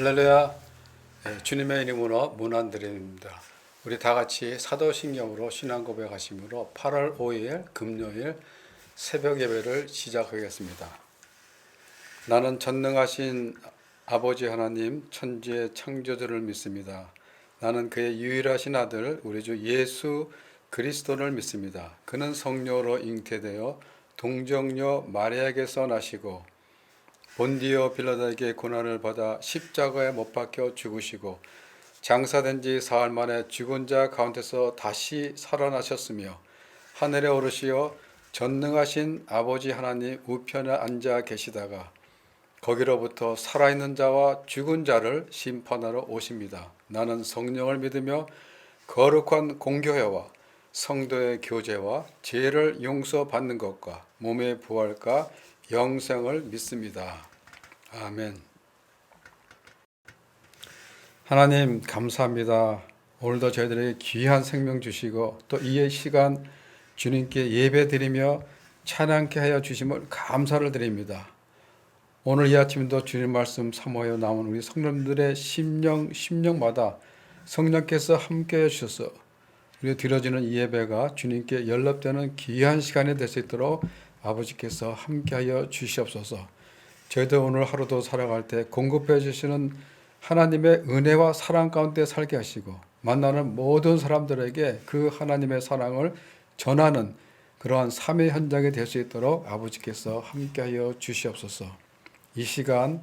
할렐루야. 주님의 이름으로 문안드립니다. 우리 다 같이 사도신경으로 신앙 고백하심으로 8월 5일 금요일 새벽 예배를 시작하겠습니다. 나는 전능하신 아버지 하나님 천지의 창조주를 믿습니다. 나는 그의 유일하신 아들 우리 주 예수 그리스도를 믿습니다. 그는 성령으로 잉태되어 동정녀 마리아에게서 나시고 본디오 빌라도에게 고난을 받아 십자가에 못 박혀 죽으시고 장사된 지 사흘 만에 죽은 자 가운데서 다시 살아나셨으며 하늘에 오르시어 전능하신 아버지 하나님 우편에 앉아 계시다가 거기로부터 살아있는 자와 죽은 자를 심판하러 오십니다. 나는 성령을 믿으며 거룩한 공교회와 성도의 교제와 죄를 용서받는 것과 몸의 부활과 영생을 믿습니다. 아멘. 하나님 감사합니다. 오늘도 저희들에게 귀한 생명 주시고 또 이 시간 주님께 예배 드리며 찬양케 하여 주심을 감사를 드립니다. 오늘 이 아침도 주님 말씀 사모하여 나온 우리 성도들의 심령마다 성령께서 함께해 주셔서 우리 드려지는 이 예배가 주님께 연락되는 귀한 시간이 될 수 있도록 아버지께서 함께하여 주시옵소서. 저희도 오늘 하루도 살아갈 때 공급해 주시는 하나님의 은혜와 사랑 가운데 살게 하시고 만나는 모든 사람들에게 그 하나님의 사랑을 전하는 그러한 삶의 현장이 될 수 있도록 아버지께서 함께하여 주시옵소서. 이 시간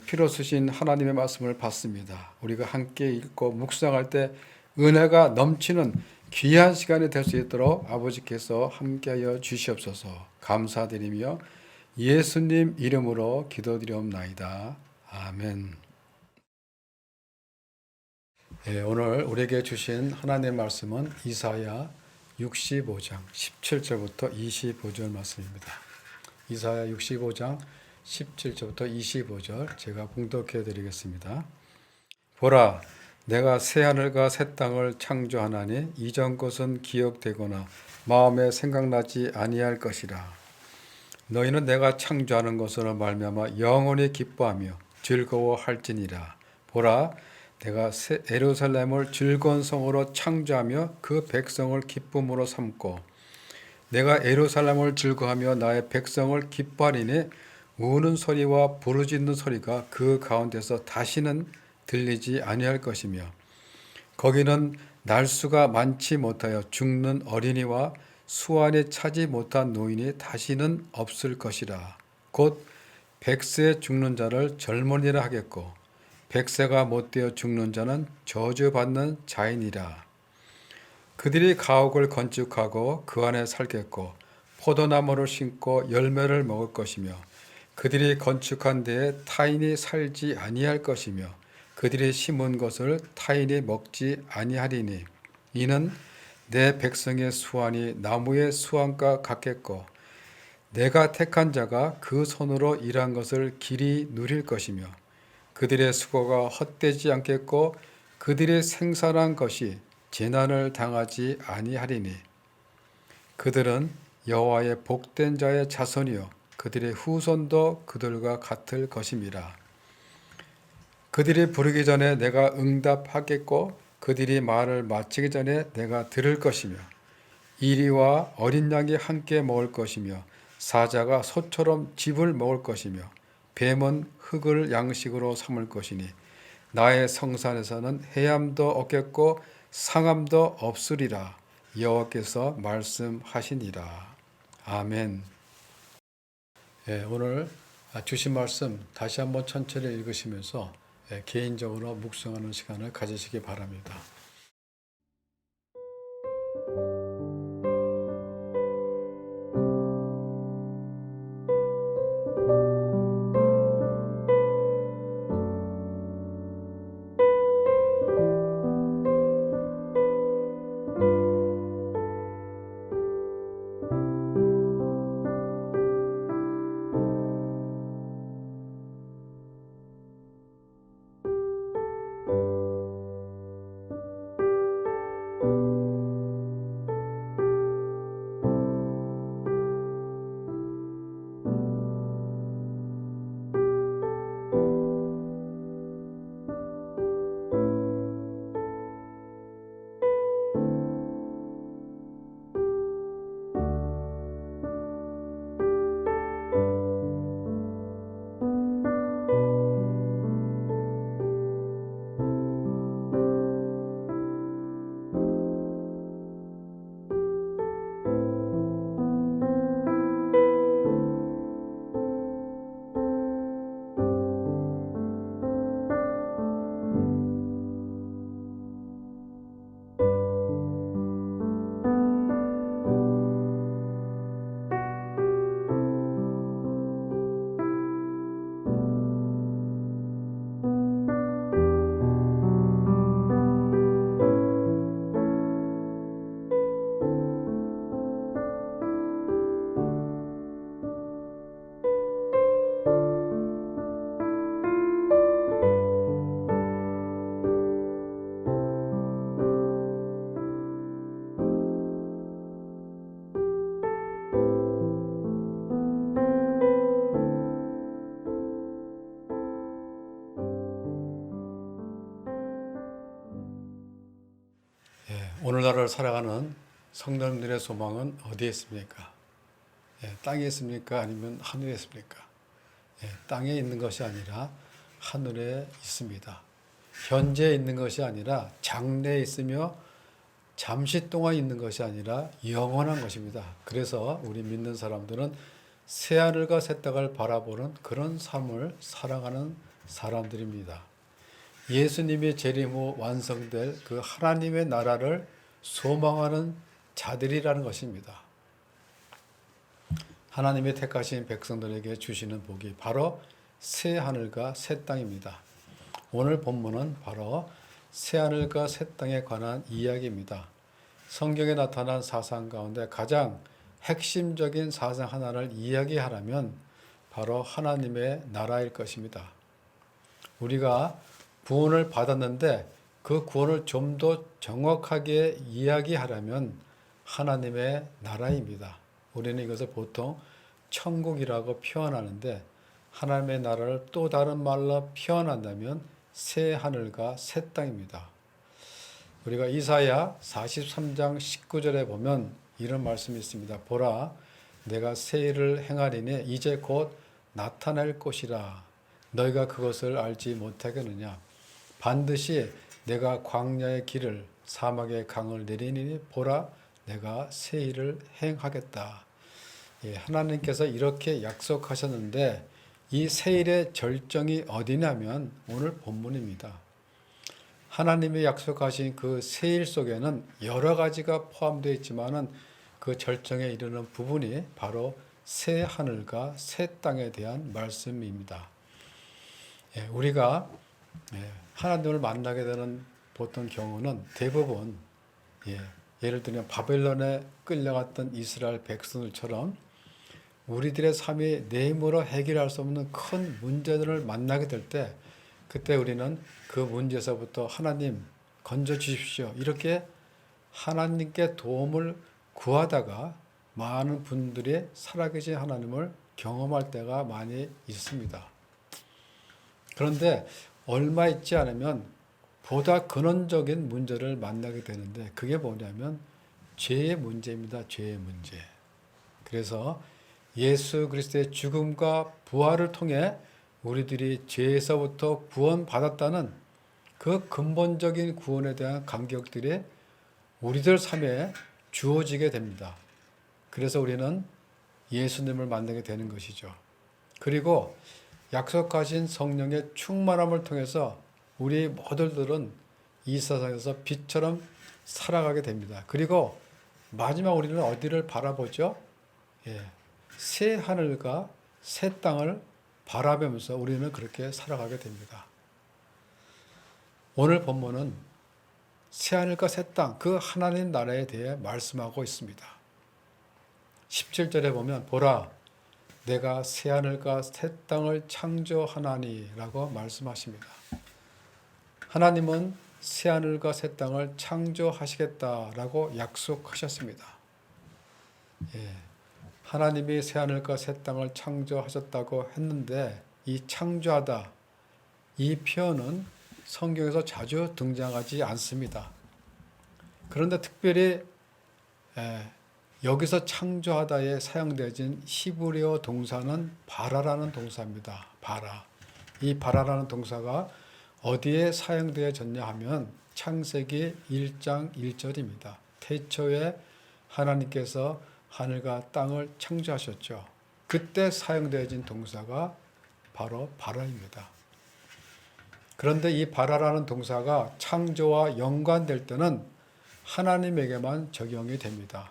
피로 쓰신 하나님의 말씀을 받습니다. 우리가 함께 읽고 묵상할 때 은혜가 넘치는 귀한 시간이 될 수 있도록 아버지께서 함께하여 주시옵소서. 감사드리며 예수님 이름으로 기도드리옵나이다. 아멘. 오늘 우리에게 주신 하나님의 말씀은 이사야 65장 17절부터 25절 말씀입니다. 이사야 65장 17절부터 25절 제가 봉독해 드리겠습니다. 보라, 내가 새하늘과 새 땅을 창조하나니 이전 것은 기억되거나 마음에 생각나지 아니할 것이라. 너희는 내가 창조하는 것으로 말미암아 영원히 기뻐하며 즐거워할지니라. 보라, 내가 예루살렘을 즐거운 성으로 창조하며 그 백성을 기쁨으로 삼고 내가 예루살렘을 즐거워하며 나의 백성을 기뻐하리니 우는 소리와 부르짖는 소리가 그 가운데서 다시는 들리지 아니할 것이며 거기는 날수가 많지 못하여 죽는 어린이와 수완이 차지 못한 노인이 다시는 없을 것이라. 곧 100세 죽는 자를 젊은이라 하겠고 100세가 못되어 죽는 자는 저주받는 자이니라. 그들이 가옥을 건축하고 그 안에 살겠고 포도나무를 심고 열매를 먹을 것이며 그들이 건축한 데에 타인이 살지 아니할 것이며 그들이 심은 것을 타인이 먹지 아니하리니 이는 내 백성의 수완이 나무의 수완과 같겠고 내가 택한 자가 그 손으로 일한 것을 길이 누릴 것이며 그들의 수고가 헛되지 않겠고 그들이 생산한 것이 재난을 당하지 아니하리니 그들은 여호와의 복된 자의 자손이요 그들의 후손도 그들과 같을 것임이라. 그들이 부르기 전에 내가 응답하겠고 그들이 말을 마치기 전에 내가 들을 것이며 이리와 어린 양이 함께 먹을 것이며 사자가 소처럼 짚을 먹을 것이며 뱀은 흙을 양식으로 삼을 것이니 나의 성산에서는 해함도 없겠고 상함도 없으리라. 여호와께서 말씀하시니라. 아멘. 오늘 주신 말씀 다시 한번 천천히 읽으시면서 개인적으로 묵상하는 시간을 가지시기 바랍니다. 나라를 살아가는 성도님들의 소망은 어디에 있습니까? 땅에 있습니까? 아니면 하늘에 있습니까? 땅에 있는 것이 아니라 하늘에 있습니다. 현재에 있는 것이 아니라 장래에 있으며 잠시 동안 있는 것이 아니라 영원한 것입니다. 그래서 우리 믿는 사람들은 새하늘과 새 땅을 바라보는 그런 삶을 살아가는 사람들입니다. 예수님이 재림 후 완성될 그 하나님의 나라를 소망하는 자들이라는 것입니다. 하나님의 택하신 백성들에게 주시는 복이 바로 새 하늘과 새 땅입니다. 오늘 본문은 바로 새 하늘과 새 땅에 관한 이야기입니다. 성경에 나타난 사상 가운데 가장 핵심적인 사상 하나를 이야기하라면 바로 하나님의 나라일 것입니다. 우리가 구원을 받았는데 그 구원을 좀 더 정확하게 이야기하려면 하나님의 나라입니다. 우리는 이것을 보통 천국이라고 표현하는데 하나님의 나라를 또 다른 말로 표현한다면 새 하늘과 새 땅입니다. 우리가 이사야 43장 19절에 보면 이런 말씀이 있습니다. 보라, 내가 새 일을 행하리니 이제 곧 나타날 것이라. 너희가 그것을 알지 못하겠느냐. 반드시 내가 광야의 길을 사막의 강을 내리니 보라, 내가 새 일을 행하겠다. 하나님께서 이렇게 약속하셨는데 이 새 일의 절정이 어디냐면 오늘 본문입니다. 하나님이 약속하신 그 새 일 속에는 여러 가지가 포함되어 있지만은 그 절정에 이르는 부분이 바로 새 하늘과 새 땅에 대한 말씀입니다. 우리가 하나님을 만나게 되는 보통 경우는 대부분 예를 들면 바벨론에 끌려갔던 이스라엘 백성들처럼 우리들의 삶이 내 힘으로 해결할 수 없는 큰 문제들을 만나게 될 때 그때 우리는 그 문제에서부터 하나님 건져 주십시오. 이렇게 하나님께 도움을 구하다가 많은 분들이 살아계신 하나님을 경험할 때가 많이 있습니다. 그런데 얼마 있지 않으면 보다 근원적인 문제를 만나게 되는데 그게 뭐냐면 죄의 문제입니다. 죄의 문제. 그래서 예수 그리스도의 죽음과 부활을 통해 우리들이 죄에서부터 구원받았다는 그 근본적인 구원에 대한 감격들이 우리들 삶에 주어지게 됩니다. 그래서 우리는 예수님을 만나게 되는 것이죠. 그리고 약속하신 성령의 충만함을 통해서 우리 모두들은 이 세상에서 빛처럼 살아가게 됩니다. 그리고 마지막 우리는 어디를 바라보죠? 새 하늘과 새 땅을 바라보면서 우리는 그렇게 살아가게 됩니다. 오늘 본문은 새 하늘과 새 땅, 그 하나님 나라에 대해 말씀하고 있습니다. 17절에 보면 보라, 내가 새 하늘과 새 땅을 창조하나니 라고 말씀하십니다. 하나님은 새 하늘과 새 땅을 창조하시겠다라고 약속하셨습니다. 하나님이 새 하늘과 새 땅을 창조하셨다고 했는데 이 창조하다, 이 표현은 성경에서 자주 등장하지 않습니다. 그런데 특별히 여기서 창조하다에 사용되어진 히브리어 동사는 바라라는 동사입니다. 바라. 이 바라라는 동사가 어디에 사용되어졌냐 하면 창세기 1장 1절입니다. 태초에 하나님께서 하늘과 땅을 창조하셨죠. 그때 사용되어진 동사가 바로 바라입니다. 그런데 이 바라라는 동사가 창조와 연관될 때는 하나님에게만 적용이 됩니다.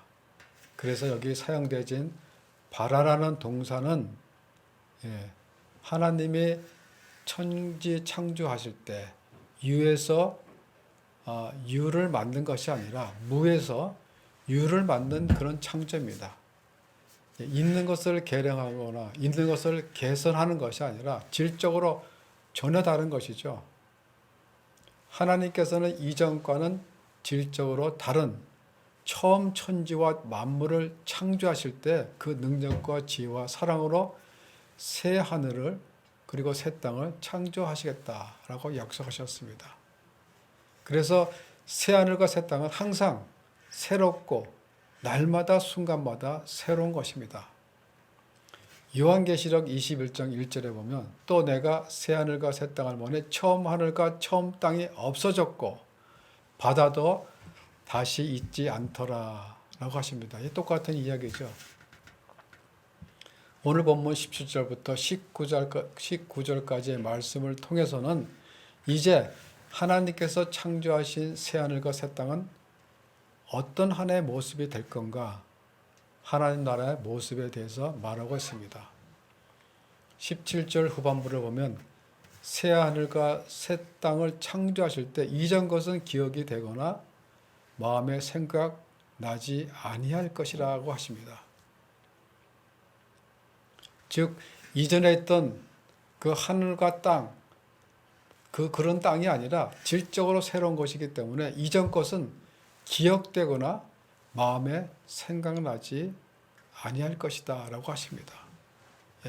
그래서 여기 사용되어진 바라라는 동사는 하나님이 천지 창조하실 때 유에서 유를 만든 것이 아니라 무에서 유를 만든 그런 창조입니다. 있는 것을 개량하거나 있는 것을 개선하는 것이 아니라 질적으로 전혀 다른 것이죠. 하나님께서는 이전과는 질적으로 다른 처음 천지와 만물을 창조하실 때 그 능력과 지혜와 사랑으로 새 하늘을 그리고 새 땅을 창조하시겠다라고 약속하셨습니다. 그래서 새 하늘과 새 땅은 항상 새롭고 날마다 순간마다 새로운 것입니다. 요한계시록 21장 1절에 보면 또 내가 새하늘과 새 땅을 보니 처음 하늘과 처음 땅이 없어졌고 바다도 다시 있지 않더라 라고 하십니다. 이 똑같은 이야기죠. 오늘 본문 17절부터 19절까지의 말씀을 통해서는 이제 하나님께서 창조하신 새하늘과 새 땅은 어떤 하나의 모습이 될 건가, 하나님 나라의 모습에 대해서 말하고 있습니다. 17절 후반부를 보면 새하늘과 새 땅을 창조하실 때 이전 것은 기억이 되거나 마음에 생각나지 아니할 것이라고 하십니다. 즉 이전에 있던 그 하늘과 땅, 그런 땅이 아니라 질적으로 새로운 것이기 때문에 이전 것은 기억되거나 마음에 생각나지 아니할 것이다 라고 하십니다.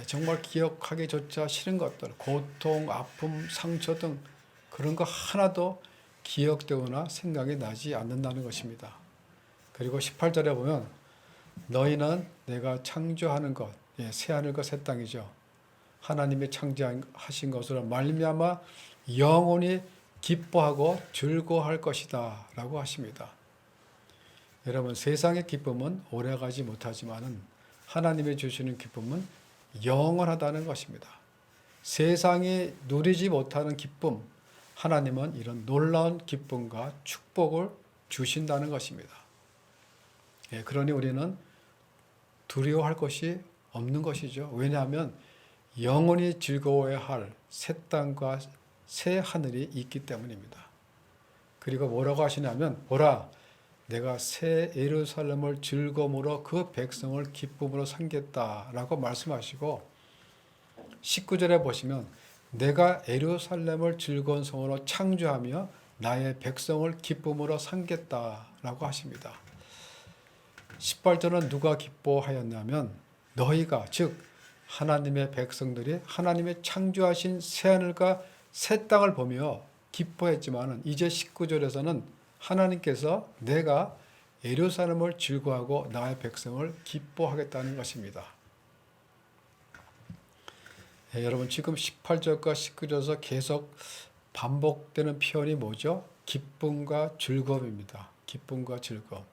정말 기억하기조차 싫은 것들, 고통, 아픔, 상처 등 그런 거 하나도 기억되거나 생각이 나지 않는다는 것입니다. 그리고 18절에 보면 너희는 내가 창조하는 것, 새하늘과 새 땅이죠. 하나님이 창조하신 것으로 말미암아 영원히 기뻐하고 즐거워할 것이다 라고 하십니다. 여러분, 세상의 기쁨은 오래가지 못하지만 하나님이 주시는 기쁨은 영원하다는 것입니다. 세상이 누리지 못하는 기쁨, 하나님은 이런 놀라운 기쁨과 축복을 주신다는 것입니다. 그러니 우리는 두려워할 것이 없는 것이죠. 왜냐하면 영원히 즐거워야 할 새 땅과 새 하늘이 있기 때문입니다. 그리고 뭐라고 하시냐면 보라 내가 새 예루살렘을 즐거움으로 그 백성을 기쁨으로 삼겠다라고 말씀하시고 19절에 보시면 내가 예루살렘을 즐거운 성으로 창조하며 나의 백성을 기쁨으로 삼겠다라고 하십니다. 18절은 누가 기뻐하였냐면 너희가 즉 하나님의 백성들이 하나님의 창조하신 새하늘과 새 땅을 보며 기뻐했지만 이제 19절에서는 하나님께서 내가 예루살렘을 즐거워하고 나의 백성을 기뻐하겠다는 것입니다. 여러분 지금 18절과 19절에서 계속 반복되는 표현이 뭐죠? 기쁨과 즐거움입니다. 기쁨과 즐거움.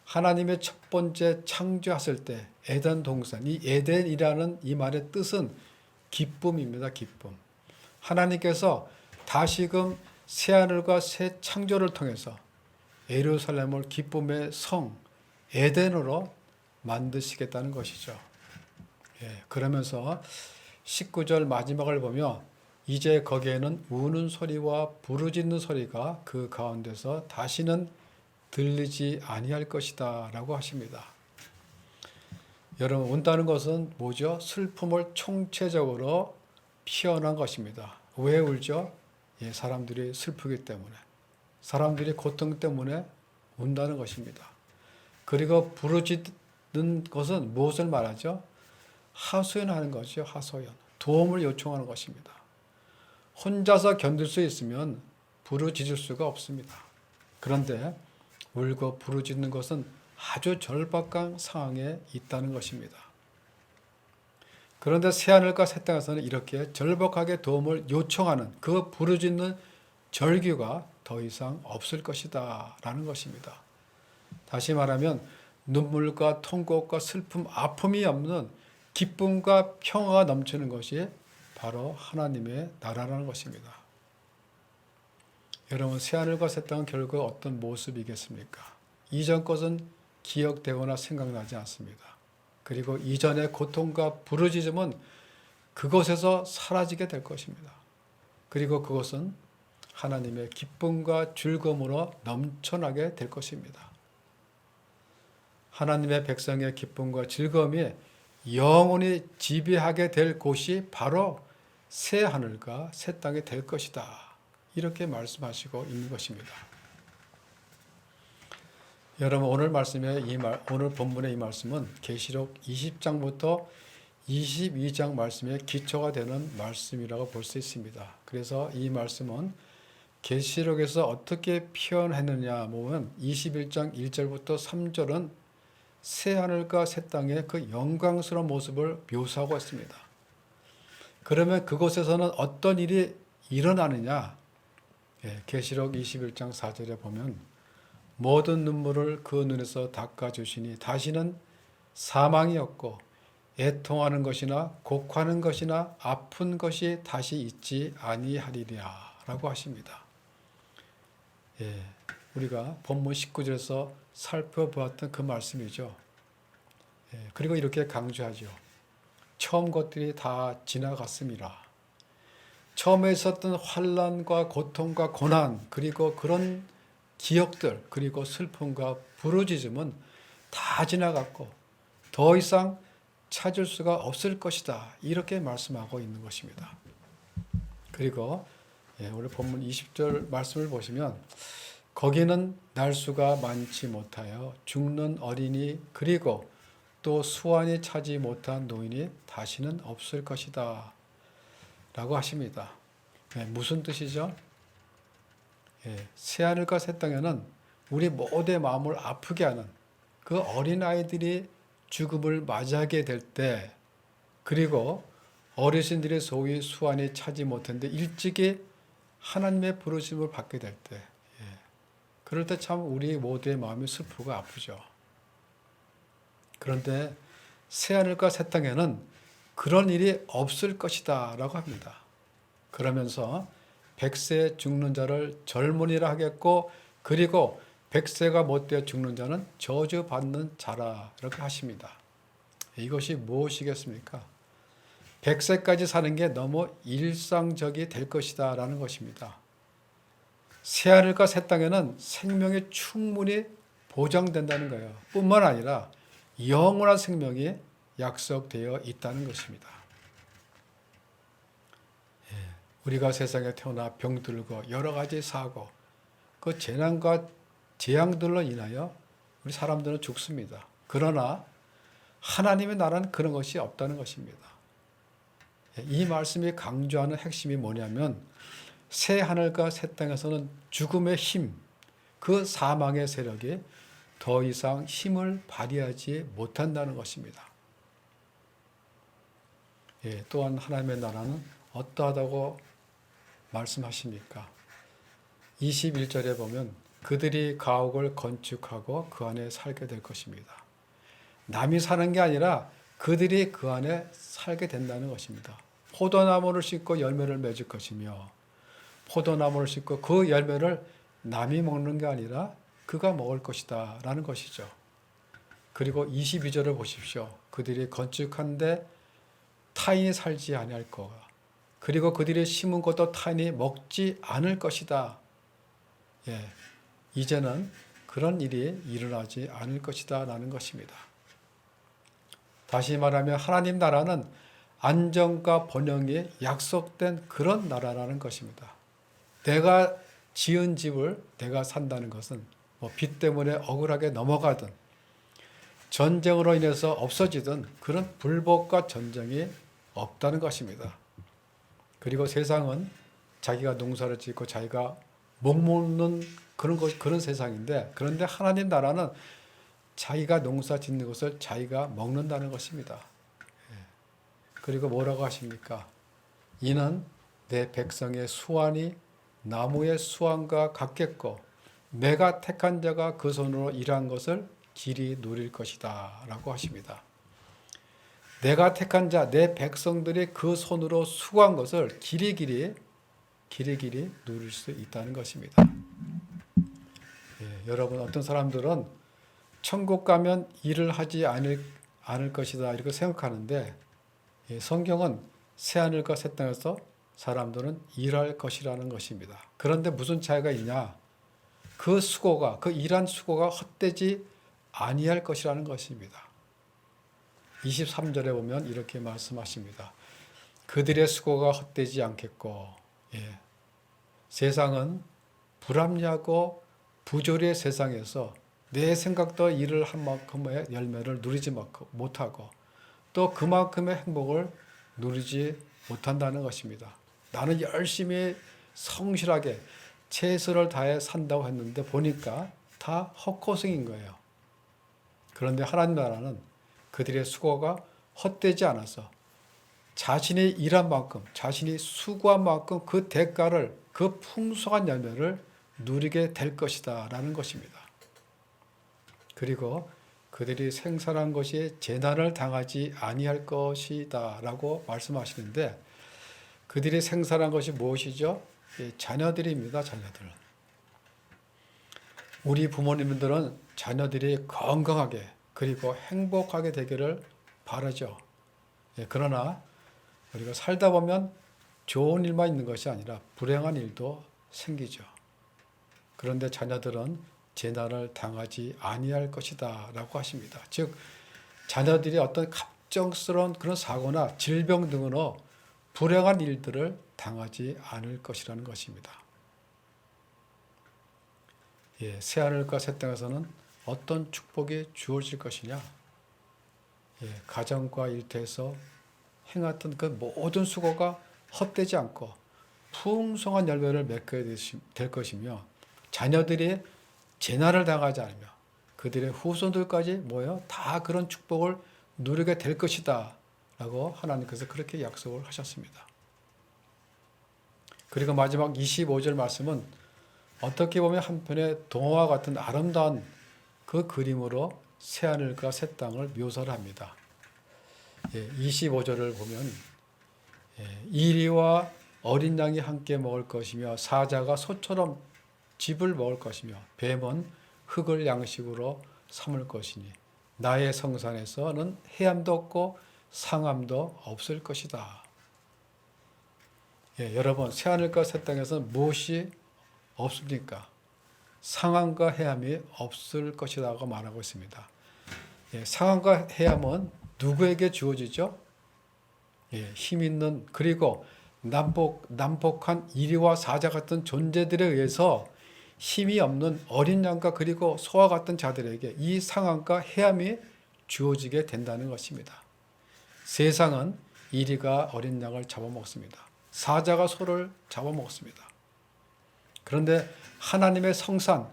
하나님의 첫 번째 창조하실 때 에덴 동산, 이 에덴이라는 이 말의 뜻은 기쁨입니다. 기쁨. 하나님께서 다시금 새하늘과 새 창조를 통해서 예루살렘을 기쁨의 성 에덴으로 만드시겠다는 것이죠. 그러면서 19절 마지막을 보며 이제 거기에는 우는 소리와 부르짖는 소리가 그 가운데서 다시는 들리지 아니할 것이다 라고 하십니다. 여러분 운다는 것은 뭐죠? 슬픔을 총체적으로 표현한 것입니다. 왜 울죠? 사람들이 슬프기 때문에, 사람들이 고통 때문에 운다는 것입니다. 그리고 부르짖는 것은 무엇을 말하죠? 하소연하는 것이죠. 하소연. 도움을 요청하는 것입니다. 혼자서 견딜 수 있으면 부르짖을 수가 없습니다. 그런데 울고 부르짖는 것은 아주 절박한 상황에 있다는 것입니다. 그런데 새하늘과 새 땅에서는 이렇게 절박하게 도움을 요청하는 그 부르짖는 절규가 더 이상 없을 것이다 라는 것입니다. 다시 말하면 눈물과 통곡과 슬픔, 아픔이 없는 기쁨과 평화가 넘치는 것이 바로 하나님의 나라라는 것입니다. 여러분 새하늘과 새 땅은 결국 어떤 모습이겠습니까? 이전 것은 기억되거나 생각나지 않습니다. 그리고 이전의 고통과 부르짖음은 그곳에서 사라지게 될 것입니다. 그리고 그것은 하나님의 기쁨과 즐거움으로 넘쳐나게 될 것입니다. 하나님의 백성의 기쁨과 즐거움이 영원히 지배하게 될 곳이 바로 새 하늘과 새 땅이 될 것이다. 이렇게 말씀하시고 있는 것입니다. 여러분 오늘 오늘 본문의 이 말씀은 계시록 20장부터 22장 말씀의 기초가 되는 말씀이라고 볼 수 있습니다. 그래서 이 말씀은 계시록에서 어떻게 표현했느냐 보면 21장 1절부터 3절은 새 하늘과 새 땅의 그 영광스러운 모습을 묘사하고 있습니다. 그러면 그곳에서는 어떤 일이 일어나느냐? 계시록 21장 4절에 보면 모든 눈물을 그 눈에서 닦아주시니 다시는 사망이 없고 애통하는 것이나 곡하는 것이나 아픈 것이 다시 있지 아니하리라 라고 하십니다. 우리가 본문 19절에서 살펴보았던 그 말씀이죠. 그리고 이렇게 강조하죠. 처음 것들이 다 지나갔습니다. 처음에 있었던 환난과 고통과 고난 그리고 그런 기억들 그리고 슬픔과 부르짖음은 다 지나갔고 더 이상 찾을 수가 없을 것이다. 이렇게 말씀하고 있는 것입니다. 그리고 우리 본문 20절 말씀을 보시면 거기는 날수가 많지 못하여 죽는 어린이 그리고 또 수완이 차지 못한 노인이 다시는 없을 것이다 라고 하십니다. 무슨 뜻이죠? 새하늘과 새 땅에는 우리 모두의 마음을 아프게 하는 그 어린아이들이 죽음을 맞이하게 될 때 그리고 어르신들이 소위 수완이 차지 못했는데 일찍이 하나님의 부르심을 받게 될 때 그럴 때 참 우리 모두의 마음이 슬프고 아프죠. 그런데 새하늘과 새 땅에는 그런 일이 없을 것이다 라고 합니다. 그러면서 100세 죽는 자를 젊은이라 하겠고 그리고 100세가 못되어 죽는 자는 저주받는 자라 이렇게 하십니다. 이것이 무엇이겠습니까? 100세까지 사는 게 너무 일상적이 될 것이다 라는 것입니다. 새하늘과 새 땅에는 생명이 충분히 보장된다는 거예요. 뿐만 아니라 영원한 생명이 약속되어 있다는 것입니다. 우리가 세상에 태어나 병들고 여러 가지 사고 그 재난과 재앙들로 인하여 우리 사람들은 죽습니다. 그러나 하나님의 나라는 그런 것이 없다는 것입니다. 이 말씀이 강조하는 핵심이 뭐냐면 새 하늘과 새 땅에서는 죽음의 힘, 그 사망의 세력이 더 이상 힘을 발휘하지 못한다는 것입니다. 또한 하나님의 나라는 어떠하다고 말씀하십니까? 21절에 보면 그들이 가옥을 건축하고 그 안에 살게 될 것입니다. 남이 사는 게 아니라 그들이 그 안에 살게 된다는 것입니다. 포도나무를 심고 열매를 맺을 것이며 포도나무를 심고 그 열매를 남이 먹는 게 아니라 그가 먹을 것이다 라는 것이죠. 그리고 22절을 보십시오. 그들이 건축한데 타인이 살지 아니할 거가 그리고 그들이 심은 것도 타인이 먹지 않을 것이다. 이제는 그런 일이 일어나지 않을 것이다 라는 것입니다. 다시 말하면 하나님 나라는 안정과 번영이 약속된 그런 나라라는 것입니다. 내가 지은 집을 내가 산다는 것은 빚 때문에 억울하게 넘어가든 전쟁으로 인해서 없어지든 그런 불복과 전쟁이 없다는 것입니다. 그리고 세상은 자기가 농사를 짓고 자기가 먹는 그런 세상인데 그런데 하나님 나라는 자기가 농사 짓는 것을 자기가 먹는다는 것입니다. 그리고 뭐라고 하십니까? 이는 내 백성의 수완이 나무의 수완과 같겠고 내가 택한 자가 그 손으로 일한 것을 길이 누릴 것이다 라고 하십니다. 내가 택한 자, 내 백성들이 그 손으로 수고한 것을 길이길이 누릴 수 있다는 것입니다. 여러분 어떤 사람들은 천국 가면 일을 하지 않을 것이다 이렇게 생각하는데 성경은 새하늘과 새 땅에서 사람들은 일할 것이라는 것입니다. 그런데 무슨 차이가 있냐? 그 수고가 그 일한 수고가 헛되지 아니할 것이라는 것입니다. 23절에 보면 이렇게 말씀하십니다. 그들의 수고가 헛되지 않겠고 세상은 불합리하고 부조리의 세상에서 내 생각도 일을 한 만큼의 열매를 누리지 못하고 또 그만큼의 행복을 누리지 못한다는 것입니다. 나는 열심히 성실하게 최선을 다해 산다고 했는데 보니까 다 헛고생인 거예요. 그런데 하나님 나라는 그들의 수고가 헛되지 않아서 자신이 일한 만큼, 자신이 수고한 만큼 그 대가를, 그 풍성한 열매를 누리게 될 것이다 라는 것입니다. 그리고 그들이 생산한 것이 재난을 당하지 아니할 것이다 라고 말씀하시는데, 그들이 생산한 것이 무엇이죠? 자녀들입니다. 자녀들. 우리 부모님들은 자녀들이 건강하게 그리고 행복하게 되기를 바라죠. 그러나 우리가 살다 보면 좋은 일만 있는 것이 아니라 불행한 일도 생기죠. 그런데 자녀들은 재난을 당하지 아니할 것이다 라고 하십니다. 즉 자녀들이 어떤 갑작스러운 그런 사고나 질병 등으로 불행한 일들을 당하지 않을 것이라는 것입니다. 새하늘과 새 땅에서는 어떤 축복이 주어질 것이냐? 가정과 일터에서 행했던 그 모든 수고가 헛되지 않고 풍성한 열매를 맺게 될 것이며, 자녀들이 재난을 당하지 않으며 그들의 후손들까지 다 그런 축복을 누리게 될 것이다 라고 하나님께서 그렇게 약속을 하셨습니다. 그리고 마지막 25절 말씀은 어떻게 보면 한편의 동화와 같은 아름다운 그 그림으로 새하늘과 새 땅을 묘사를 합니다. 25절을 보면 이리와 어린 양이 함께 먹을 것이며 사자가 소처럼 짚을 먹을 것이며 뱀은 흙을 양식으로 삼을 것이니 나의 성산에서는 해함도 없고 상함도 없을 것이다. 여러분, 새하늘과 새 땅에서는 무엇이 없습니까? 상함과 해함이 없을 것이라고 말하고 있습니다. 상함과 해함은 누구에게 주어지죠? 힘 있는, 그리고 난폭한 이리와 사자 같은 존재들에 의해서 힘이 없는 어린 양과 그리고 소와 같은 자들에게 이 상함과 해함이 주어지게 된다는 것입니다. 세상은 이리가 어린 양을 잡아먹습니다. 사자가 소를 잡아먹습니다. 그런데 하나님의 성산,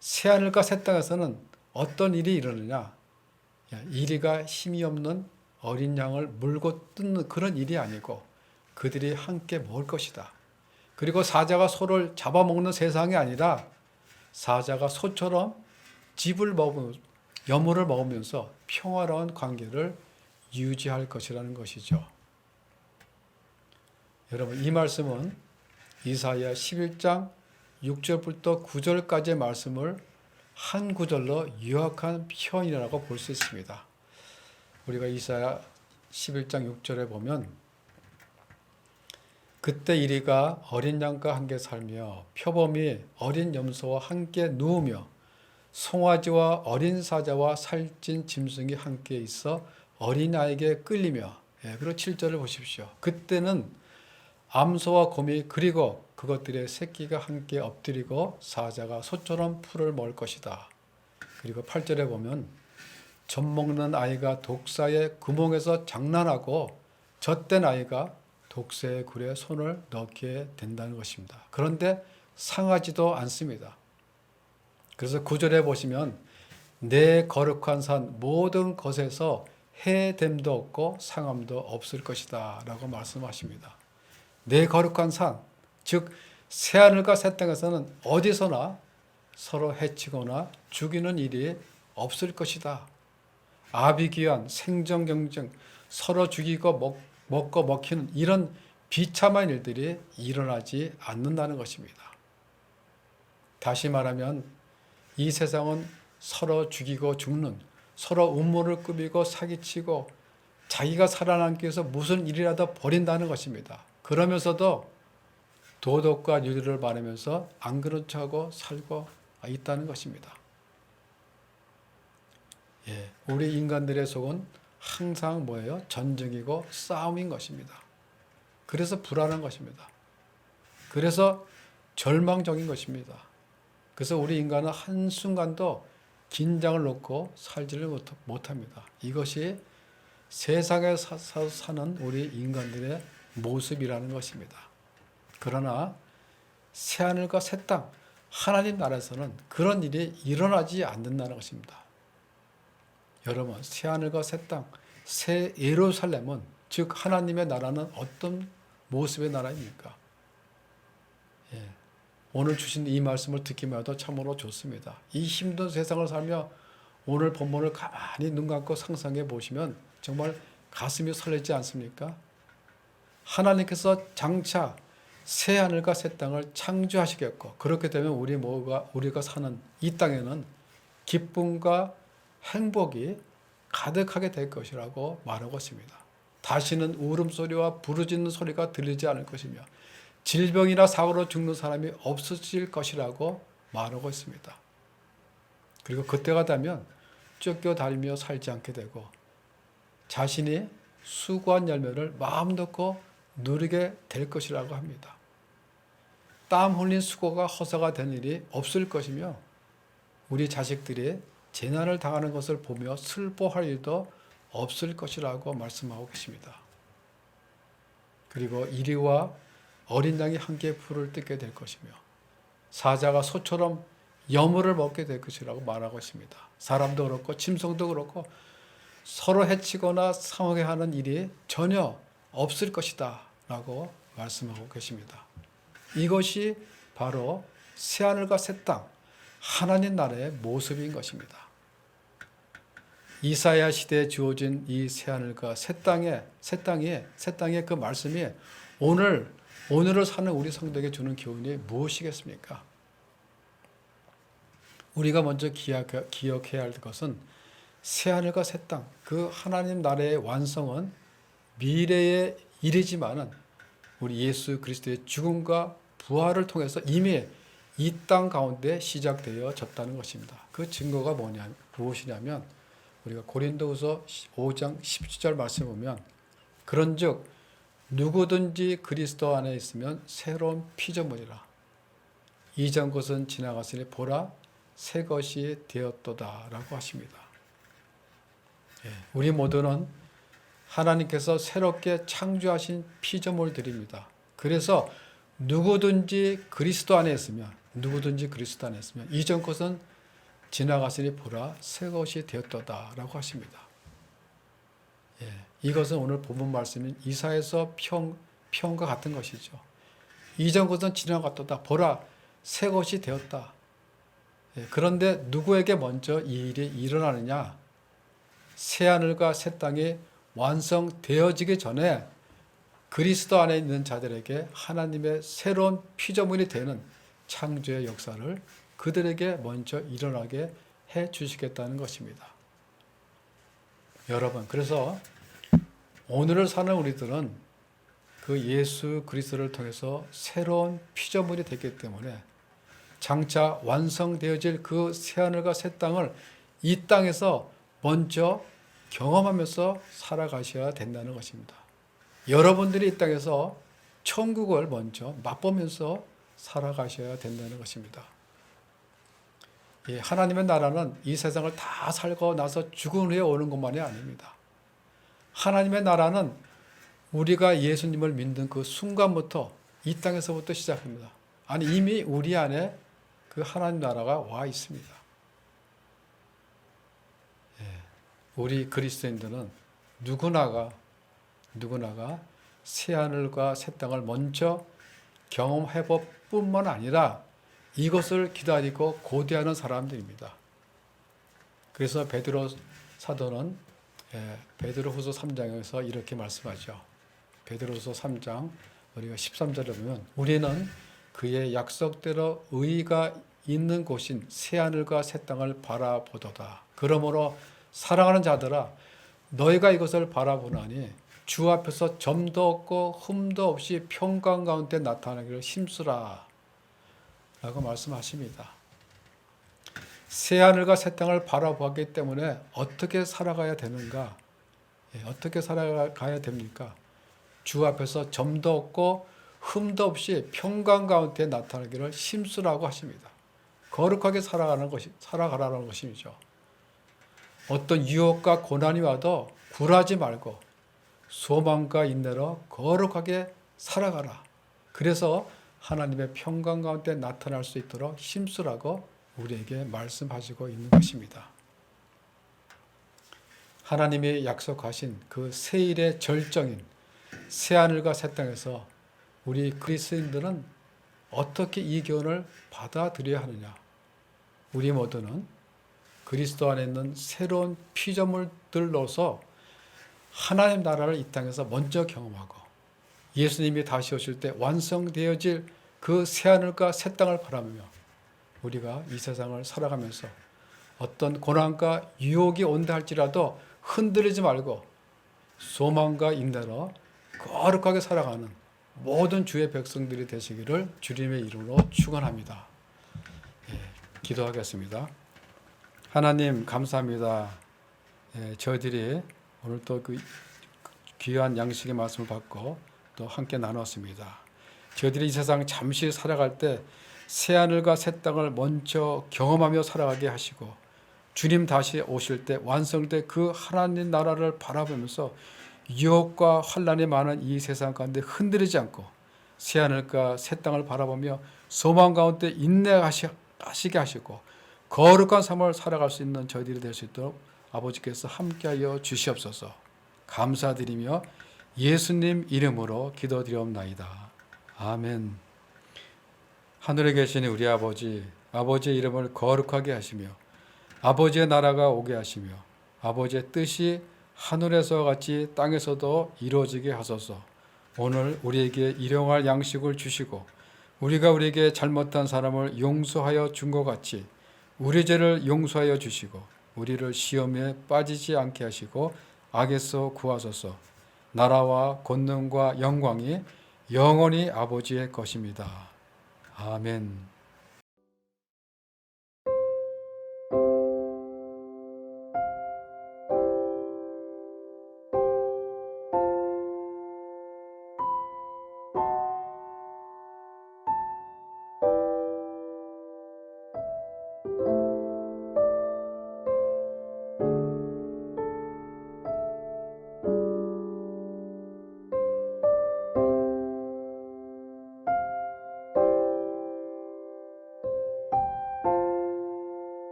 새하늘과 새 땅에서는 어떤 일이 일어나냐? 이리가 힘이 없는 어린 양을 물고 뜯는 그런 일이 아니고 그들이 함께 먹을 것이다. 그리고 사자가 소를 잡아먹는 세상이 아니라 사자가 소처럼 여물을 먹으면서 평화로운 관계를 유지할 것이라는 것이죠. 여러분, 이 말씀은 이사야 11장 6절부터 9절까지의 말씀을 한 구절로 요약한 표현이라고 볼 수 있습니다. 우리가 이사야 11장 6절에 보면 그때 이리가 어린 양과 함께 살며 표범이 어린 염소와 함께 누우며 송아지와 어린 사자와 살찐 짐승이 함께 있어 어린아이에게 끌리며, 그리고 7절을 보십시오. 그때는 암소와 곰이 그리고 그것들의 새끼가 함께 엎드리고 사자가 소처럼 풀을 먹을 것이다. 그리고 8절에 보면 젖 먹는 아이가 독사의 구멍에서 장난하고 젖된 아이가 독새의 굴에 손을 넣게 된다는 것입니다. 그런데 상하지도 않습니다. 그래서 9절에 보시면 내 거룩한 산 모든 것에서 해됨도 없고 상함도 없을 것이다 라고 말씀하십니다. 내 거룩한 산, 즉 새하늘과 새 땅에서는 어디서나 서로 해치거나 죽이는 일이 없을 것이다. 아비규환, 생존 경쟁, 서로 죽이고 먹고 먹히는 이런 비참한 일들이 일어나지 않는다는 것입니다. 다시 말하면 이 세상은 서로 죽이고 죽는, 서로 음모를 꾸미고 사기치고 자기가 살아남기 위해서 무슨 일이라도 벌인다는 것입니다. 그러면서도 도덕과 윤리를 바르면서 안 그런 척하고 살고 있다는 것입니다. 우리 인간들의 속은 항상 뭐예요? 전쟁이고 싸움인 것입니다. 그래서 불안한 것입니다. 그래서 절망적인 것입니다. 그래서 우리 인간은 한순간도 긴장을 놓고 살지를 못합니다. 이것이 세상에 사는 우리 인간들의 모습이라는 것입니다. 그러나 새하늘과 새 땅, 하나님 나라에서는 그런 일이 일어나지 않는다는 것입니다. 여러분, 새하늘과 새 땅, 새 예루살렘은 즉 하나님의 나라는 어떤 모습의 나라입니까? 예. 오늘 주신 이 말씀을 듣기만 해도 참으로 좋습니다. 이 힘든 세상을 살며 오늘 본문을 가만히 눈 감고 상상해 보시면 정말 가슴이 설레지 않습니까? 하나님께서 장차 새 하늘과 새 땅을 창조하시겠고, 그렇게 되면 우리가 사는 이 땅에는 기쁨과 행복이 가득하게 될 것이라고 말하고 있습니다. 다시는 울음소리와 부르짖는 소리가 들리지 않을 것이며 질병이나 사고로 죽는 사람이 없어질 것이라고 말하고 있습니다. 그리고 그때가 되면 쫓겨다니며 살지 않게 되고 자신이 수고한 열매를 마음 놓고 누리게 될 것이라고 합니다. 땀 흘린 수고가 허사가 된 일이 없을 것이며 우리 자식들이 재난을 당하는 것을 보며 슬퍼할 일도 없을 것이라고 말씀하고 계십니다. 그리고 이리와 어린 양이 함께 풀을 뜯게 될 것이며 사자가 소처럼 여물을 먹게 될 것이라고 말하고 있습니다. 사람도 그렇고 짐승도 그렇고 서로 해치거나 상하게 하는 일이 전혀 없을 것이다 라고 말씀하고 계십니다. 이것이 바로 새하늘과 새 땅, 하나님 나라의 모습인 것입니다. 이사야 시대에 주어진 이 새하늘과 새 땅의 그 말씀이 오늘을 사는 우리 성도에게 주는 교훈이 무엇이겠습니까? 우리가 먼저 기억해야 할 것은 새하늘과 새 땅, 그 하나님 나라의 완성은 미래의 일이지만은 우리 예수 그리스도의 죽음과 부활을 통해서 이미 이 땅 가운데 시작되어졌다는 것입니다. 그 증거가 무엇이냐면 우리가 고린도후서 5장 17절 말씀 보면 그런즉 누구든지 그리스도 안에 있으면 새로운 피조물이라 이전 것은 지나갔으니 보라 새 것이 되었도다라고 하십니다. 우리 모두는 하나님께서 새롭게 창조하신 피조물들입니다. 그래서 누구든지 그리스도 안에 있으면 이전 것은 지나갔으니 보라 새 것이 되었도다라고 하십니다. 이것은 오늘 본문 말씀인 이사야서 평과 같은 것이죠. 이전 것은 지나갔도다. 보라 새 것이 되었다. 그런데 누구에게 먼저 이 일이 일어나느냐? 새하늘과 새 땅이 완성되어지기 전에 그리스도 안에 있는 자들에게 하나님의 새로운 피조물이 되는 창조의 역사를 그들에게 먼저 일어나게 해 주시겠다는 것입니다. 여러분, 그래서 오늘을 사는 우리들은 그 예수 그리스도를 통해서 새로운 피조물이 됐기 때문에 장차 완성되어질 그 새하늘과 새 땅을 이 땅에서 먼저 경험하면서 살아가셔야 된다는 것입니다. 여러분들이 이 땅에서 천국을 먼저 맛보면서 살아가셔야 된다는 것입니다. 하나님의 나라는 이 세상을 다 살고 나서 죽은 후에 오는 것만이 아닙니다. 하나님의 나라는 우리가 예수님을 믿는 그 순간부터 이 땅에서부터 시작합니다. 아니 이미 우리 안에 그 하나님 나라가 와 있습니다. 우리 그리스도인들은 누구나가 새하늘과 새 땅을 먼저 경험해 볼 뿐만 아니라 이것을 기다리고 고대하는 사람들입니다. 그래서 베드로 사도는 베드로후서 3장에서 이렇게 말씀하죠. 베드로후서 3장 우리가 13절에 보면 우리는 그의 약속대로 의가 있는 곳인 새하늘과 새 땅을 바라보도다. 그러므로 사랑하는 자들아 너희가 이것을 바라보나니 주 앞에서 점도 없고 흠도 없이 평강 가운데 나타나기를 힘쓰라 라고 말씀하십니다. 새하늘과 새 땅을 바라보았기 때문에 어떻게 살아가야 되는가? 어떻게 살아가야 됩니까? 주 앞에서 점도 없고 흠도 없이 평강 가운데 나타나기를 힘쓰라고 하십니다. 거룩하게 살아가라는 것이죠. 어떤 유혹과 고난이 와도 굴하지 말고 소망과 인내로 거룩하게 살아가라. 그래서 하나님의 평강 가운데 나타날 수 있도록 힘쓰라고 우리에게 말씀하시고 있는 것입니다. 하나님이 약속하신 그 세일의 절정인 새하늘과 새 땅에서 우리 그리스도인들은 어떻게 이 교훈을 받아들여야 하느냐? 우리 모두는 그리스도 안에 있는 새로운 피조물들로서 하나님 나라를 이 땅에서 먼저 경험하고 예수님이 다시 오실 때 완성되어질 그 새하늘과 새 땅을 바라며 우리가 이 세상을 살아가면서 어떤 고난과 유혹이 온다 할지라도 흔들리지 말고 소망과 인내로 거룩하게 살아가는 모든 주의 백성들이 되시기를 주님의 이름으로 축원합니다. 기도하겠습니다. 하나님 감사합니다. 저희들이 오늘 또 그 귀한 양식의 말씀을 받고 또 함께 나눴습니다. 저희들이 이 세상 잠시 살아갈 때 새하늘과 새 땅을 먼저 경험하며 살아가게 하시고 주님 다시 오실 때 완성될 그 하나님 나라를 바라보면서 유혹과 환난이 많은 이 세상 가운데 흔들리지 않고 새하늘과 새 땅을 바라보며 소망 가운데 인내하시게 하시고 거룩한 삶을 살아갈 수 있는 저희들이 될 수 있도록 아버지께서 함께하여 주시옵소서. 감사드리며 예수님 이름으로 기도드리옵나이다. 아멘. 하늘에 계신 우리 아버지, 아버지의 이름을 거룩하게 하시며 아버지의 나라가 오게 하시며 아버지의 뜻이 하늘에서 같이 땅에서도 이루어지게 하소서. 오늘 우리에게 일용할 양식을 주시고 우리가 우리에게 잘못한 사람을 용서하여 준 것 같이 우리 죄를 용서하여 주시고 우리를 시험에 빠지지 않게 하시고 악에서 구하소서. 나라와 권능과 영광이 영원히 아버지의 것입니다. 아멘.